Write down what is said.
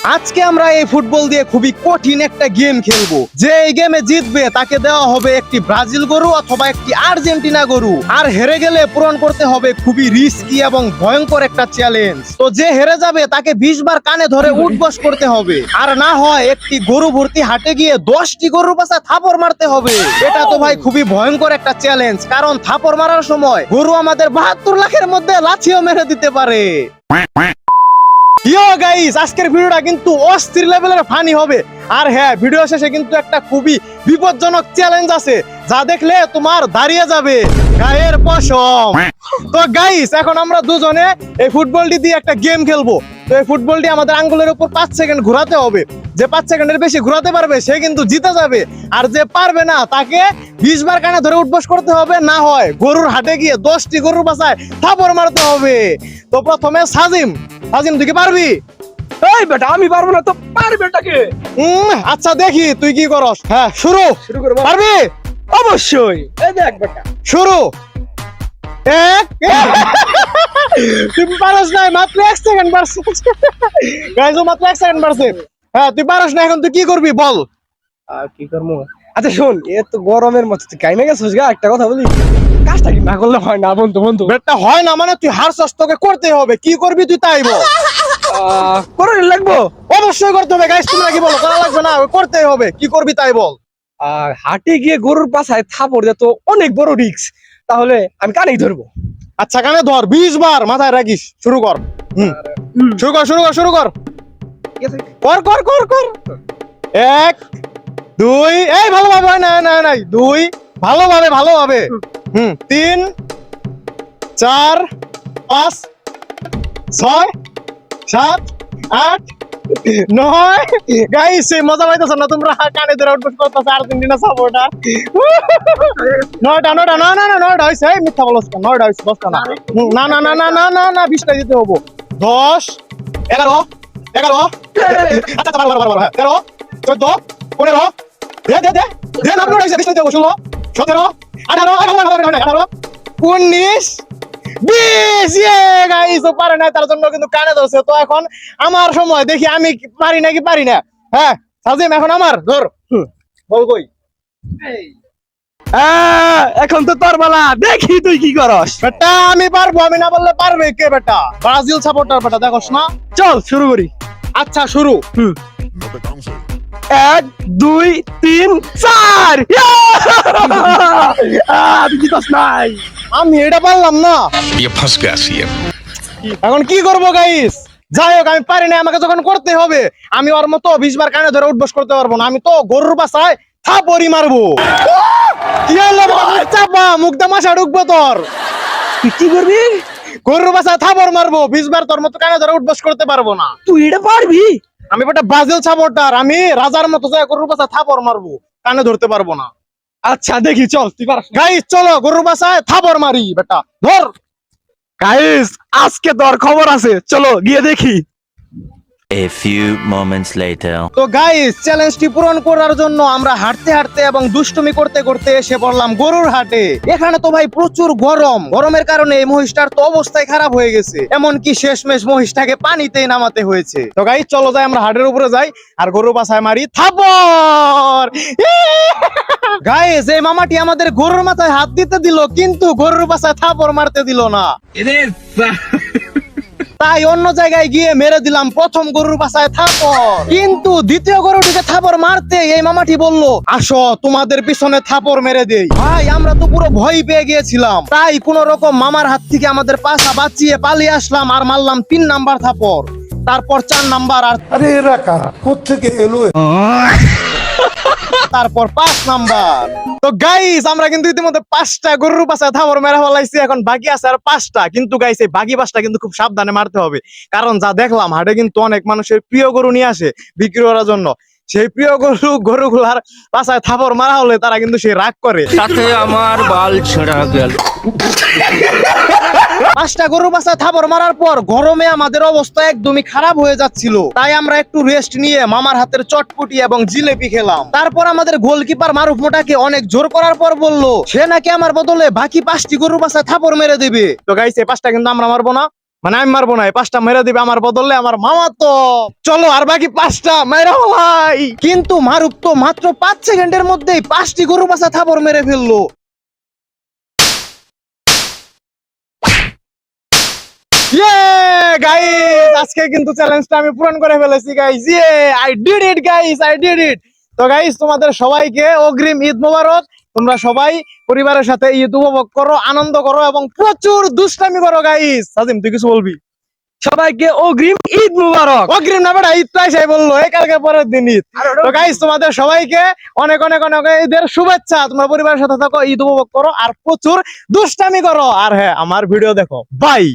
আজকে আমরা এই ফুটবল দিয়ে খুবই কঠিন একটা গেম খেলবো। যে এই গেমে জিতবে তাকে দেওয়া হবে একটি ব্রাজিল গরু অথবা একটি আর্জেন্টিনা গরু, আর হেরে গেলে পূরণ করতে হবে খুবই রিস্কি এবং ভয়ঙ্কর একটা চ্যালেঞ্জ। তো যে হেরে যাবে তাকে 20 বার কানে ধরে উঠবস করতে হবে, আর না হয় একটি গরু ভর্তি হাটে গিয়ে 10টি গরুর পাশে থাপড় মারতে হবে। এটা তো ভাই খুবই ভয়ঙ্কর একটা চ্যালেঞ্জ, কারণ থাপড় মারার সময় গরু আমাদের 72 লাখের মধ্যে লাথিও মেরে দিতে পারে। ইয়ো গাইস, আজকের ভিডিওটা কিন্তু অস্থির লেভেলের ফানি হবে। আর হ্যাঁ, ভিডিও শেষে কিন্তু একটা খুবই বিপজ্জনক চ্যালেঞ্জ আছে, যা দেখলে তোমার দাঁড়িয়ে যাবে গায়ের পশম। তো গাইস, এখন আমরা দুজনে এই ফুটবলটি দিয়ে একটা গেম খেলবো। তো এই ফুটবলটি আমাদের আঙ্গুলের উপর 5 সেকেন্ড ঘোরাতে হবে। যে 5 সেকেন্ডের বেশি ঘোরাতে পারবে সে কিন্তু জিতে যাবে, আর যে পারবে না তাকে 20 বার কানে ধরে উঠবস করতে হবে, না হয় গরুর হাটে গিয়ে 10টি গরুর পাশায় থাপড় মারতে হবে। তো প্রথমে সাজিম, তুই কি পারবি? এই বেটা, আমি পারবো না তো পারবে এটাকে। আচ্ছা দেখি তুই কি করস। হ্যাঁ, শুরু করবো পারবি? অবশ্যই। এই দেখ বেটা, শুরু। এক তুই পারস না, মাত্র 1 সেকেন্ড বাড়ছে। গাইস, মাত্র 1 সেকেন্ড বাড়ছে। হ্যাঁ, তুই পারস না, এখন তুই কি করবি বল। আর কি করবো? আচ্ছা শোন, এ তো গরমের মধ্যে তুই কাইমে গেছিস গা। একটা কথা বলি, কাজটা কি না করলে হয় না বন্ধু? বেটা হয় না মানে তুই হারছস, তোকে করতে হবে। কি করবি তুই তাই বল। করে লাগবো। অবশ্যই করতে হবে। গাইস, তোমরা কি বলো? করা লাগবে না, করতেই হবে। কি করবি তাই বল। হাটে গিয়ে গরুর পাছায় থাপড় দেওয়া তো অনেক বড় রিস্ক। তাহলে আমি কানেই ধরবো। আচ্ছা, কানে ধর, 20 বার মাথায় রাখিস। শুরু কর। শুরু কর। ঠিক আছে, কর কর কর কর। 1 2, এই ভালোভাবে হয় না, 2 ভালোভাবে 3 4 5 6 7 8 9। গাইস, এই মজা পাইতেছ না তোমরা? কানে ধরে উঠবস করতেছ আর্জেন্টিনা সাপোর্টার। 9টা না হইছে। এই মিথ্যা বলছ কেন? 9টা হইছে, 10টা না। না 20টা দিতে হবো। 10 11 আচ্ছা ভালো 13 14 15 দে না, 20 দিতে হবো। 16 17 18 19 20। গাইস, ও পারে না, তার জন্য কিন্তু কানে ধরছে। তো এখন আমার সময়, দেখি আমি পারি নাকি পারি না। হ্যাঁ সাজিম, এখন আমার ধর। বল কই। এখন তো তোর বেলা, দেখি তুই কি করস। বেটা আমি পারবো, আমি না বললে পারবে কে? বেটা ব্রাজিল সাপোর্টার, বেটা দেখোস না। চল শুরু করি। আচ্ছা শুরু। 1 2 3 4। তুই জিতস নাই। আমি এটা পারলাম না। ये फंस गया सीएम। এখন কি করবো গাইস? যাই হোক, আমি পারি না, আমাকে যখন করতে হবে, আমি ওর মতো 20 বার কানে ধরে উঠবস করতে পারবো না। আমি তো গরুর বাসায় থাপড়ি মারবো। কি হলো? চাপা মুখটা মাসা ঢুকবো তোর। তুই কি করবি? গরুর বাসায় থাপড় মারবো। 20 বার তোর মতো কানে ধরে উঠবস করতে পারবো না। তুই এটা পারবি? আমি বেটা ব্রাজিল সাপোর্টার, আমি রাজার মতো যায় গরুর বাসায় থাপড় মারবো, কানে ধরতে পারবো না। আচ্ছা দেখি, চল তুই পারস। গাইস চলো গরুর বাসায় থাপড় মারি। বেটা ধর। গাইস, আজকে তোর খবর আছে, চলো গিয়ে দেখি। A few moments later. তো গাইস, চ্যালেঞ্জটি পূরণ করার জন্য আমরা হাঁটতে হাঁটতে এবং দুষ্টুমি করতে করতে এসে পড়লাম গরুর হাটে। এখানে তো ভাই প্রচুর গরম। গরমের কারণে এই মহিষটার তো অবস্থায় খারাপ হয়ে গেছে, এমনকি শেষমেশ মহিষটাকে পানিতেই নামাতে হয়েছে। তো গাইস চলো যাই, আমরা হাটের উপরে যাই আর গরুর বাসায় মারি থাপড়। গাইস, এই মামাটি আমাদের গরুর মাথায় হাত দিতে দিল, কিন্তু গরুর বাসায় থাপড় মারতে দিল না। তাই অন্য জায়গায় গিয়ে মেরে দিলাম প্রথম গরুর বাসায় থাপড়। কিন্তু দ্বিতীয় গরুটিকে থাপড় মারতে এই মামাটি বলল, আসো তোমাদের পিছনে থাপড় মেরে দেই। ভাই আমরা তো পুরো ভয় পেয়ে গিয়েছিলাম, তাই কোন রকম মামার হাত থেকে আমাদের পাছা বাঁচিয়ে পালিয়ে আসলাম আর মারলাম 3 নাম্বার থাপড়, তারপর 4 নাম্বার, আর আরে এরা কারা, কোত্থেকে এলো? তারপর 5 নাম্বার। তো গাইস, আমরা কিন্তু ইতিমধ্যে 5টা গরুর পাশে থাপড় মেরে ফেলাইছি। এখন বাকি আছে আর 5টা। কিন্তু গাইস, এই বাকি 5টা কিন্তু খুব সাবধানে মারতে হবে, কারণ যা দেখলাম হাটে কিন্তু অনেক মানুষের প্রিয় গরু নিয়ে আসে বিক্রি করার জন্য। সেই প্রিয় গরুগুলার পাশায় থাপড় মারা হলে তারা কিন্তু সেই রাগ করে। তাতে আমার বাল ছেঁড়া গেল। 5টা গরুর পাশায় থাপড় মারার পর গরমে আমাদের অবস্থা একদমই খারাপ হয়ে যাচ্ছিল, তাই আমরা একটু রেস্ট নিয়ে মামার হাতের চটপটি এবং জিলেপি খেলাম। তারপর আমাদের গোলকিপার মারুফ মোটাকে অনেক জোর করার পর বলল সে নাকি আমার বদলে বাকি 5টি গরুর পাশায় থাপড় মেরে দেবে। তো গাইস, এই 5টা কিন্তু আমরা মারবো না, মানে আমি মারবো না, এই 5টা মেরে দিবে আমার বদলে আমার মামা। তো চলো আর বাকি 5টা মেরা ভাই। কিন্তু মারুক তো মাত্র 5 সেকেন্ডের মধ্যেই 5টি গরু বাছা থাপড় মেরে ফেললো। গাইস, আজকে কিন্তু চ্যালেঞ্জটা আমি পূরণ করে ফেলেছি guys. I did it guys, I did it. তো গাইস, তোমাদের সবাইকে অগ্রিম ঈদ মোবারক। তোমরা সবাই পরিবারের সাথে ঈদ উপভোগ করো, আনন্দ করো এবং প্রচুর দুষ্টামি করো গাইস। সাজিম, তুই কিছু বলবি? সবাইকে অগ্রিম ঈদ মুবারক। অগ্রিম না বেটা, ঈদ তো এসে বললো, এই কালকে পরের দিন ঈদ। তো গাইস, তোমাদের সবাইকে অনেক অনেক অনেক ঈদের শুভেচ্ছা। তোমরা পরিবারের সাথে থাকো, ঈদ উপভোগ করো আর প্রচুর দুষ্টামি করো। আর হ্যাঁ, আমার ভিডিও দেখো। বাই।